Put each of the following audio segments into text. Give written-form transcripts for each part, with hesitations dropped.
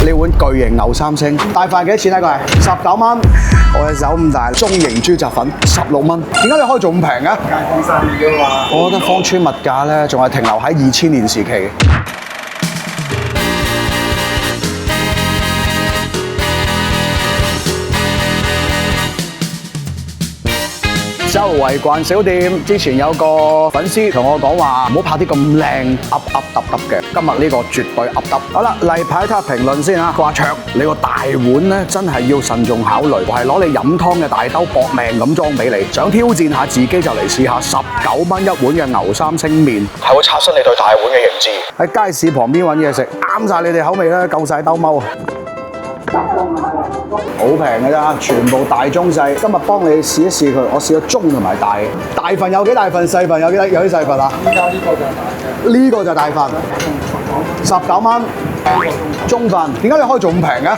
呢碗巨型牛三星，大飯幾多錢啊？佢係19蚊，我隻手咁大，中型豬雜粉16蚊。點解你可以做咁平嘅？街坊生意㗎嘛。我覺得芳村物價咧，仲係停留喺2000年時期。周圍逛小店，之前有個粉絲同我講話，唔好拍啲咁靚噏嘅。今日呢個絕對噏。好啦，例牌睇下評論先嚇。佢話卓，你個大碗咧真係要慎重考慮，我係攞你飲湯嘅大兜搏命咁裝俾你。想挑戰下自己就嚟試下19蚊一碗嘅牛三星麵，係會刷新你對大碗嘅認知。喺街市旁邊揾嘢食，啱晒你哋口味啦，夠晒兜踎。好平嘅咋，全部大中細。今日幫你試一試佢，我試咗中同埋大。大份有幾大份，細份有啲細份啊？依家呢個就係大嘅。呢個就大份，19蚊。中份，點解你可以做咁平嘅？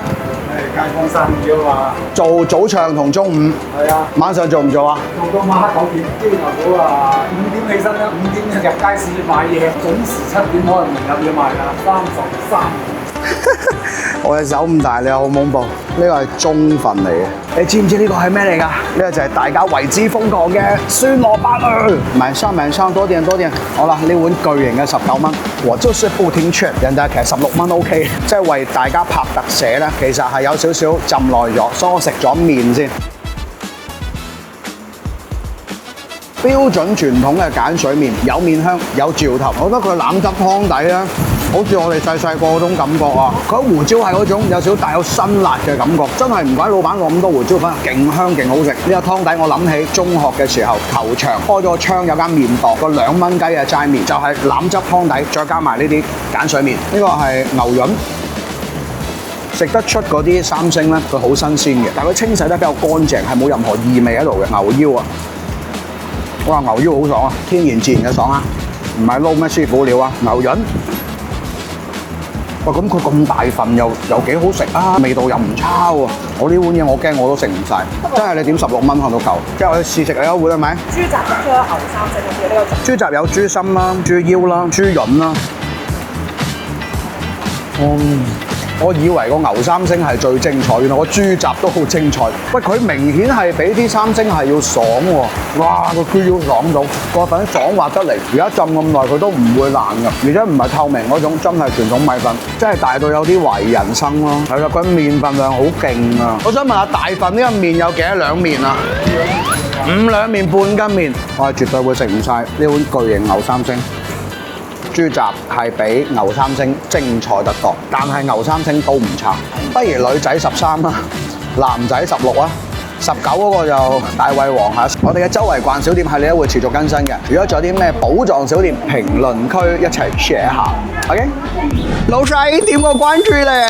街坊生意㗎嘛。做早上同中午。係啊。晚上做唔做啊？做到晚黑9點，朝頭早啊5點起身啦，5點入街市買嘢，準時7點可能有嘢賣㗎，33。我隻手咁大，你好恐怖。呢個係中份嚟嘅，你知唔知呢個係咩嚟㗎？呢個就係大家為之瘋狂嘅酸蘿蔔啊！買上多啲。好啦，呢碗巨型嘅19蚊，我就是不聽勸，人哋其實16蚊 OK， 即係為大家拍特寫咧，其實係有少少浸耐咗，所以我食咗麵先。標準傳統嘅鹼水麵，有麵香，有嚼頭。我覺得佢腩汁湯底咧，好似我哋細個嗰種感覺啊！佢胡椒係嗰種有少少帶有辛辣嘅感覺，真係唔怪老闆落咁多胡椒粉，勁香勁好食。呢個湯底我諗起中學嘅時候，球場開咗個窗有間麵檔，個2蚊雞嘅齋麵就係腩汁湯底，再加埋呢啲鹼水麵。呢個係牛潤。食得出嗰啲三星咧，佢好新鮮嘅，但係佢清洗得比較乾淨，係冇任何異味喺度嘅。牛腰啊！哇，牛腰好爽啊，天然自然嘅爽啊，唔係撈咩師傅料啊，牛潤。哇，咁佢咁大份又幾好食啊，味道又唔差喎。我呢碗嘢我驚我都食唔晒，真係你點16蚊看到夠。即係我哋試食你一碗係咪？豬雜出咗牛三星嘅呢個。豬雜有豬心啦、豬腰啦、豬潤啦。我以為個牛三星係最精彩，原來個豬雜都好精彩。喂，佢明顯係比啲三星係要爽喎！哇，個豬腰爽到，個粉爽滑得嚟，而家浸咁耐佢都唔會爛㗎，而且唔係透明嗰種，真係傳統米粉，真係大到有啲懷疑人生咯。係啦，佢麵份量好勁啊！我想問下大份呢個麵有幾多兩麵啊？5兩麵半斤麵，我係絕對會食唔晒呢碗巨型牛三星。豬雜係比牛三星精彩得多，但係牛三星都唔差。不如女仔13啦，男仔16啊，19嗰個就大胃王嚇。我哋嘅周圍逛小店系列會持續更新嘅。如果仲有啲咩寶藏小店，評論區一齊 share 下。OK，老細點個關注咧！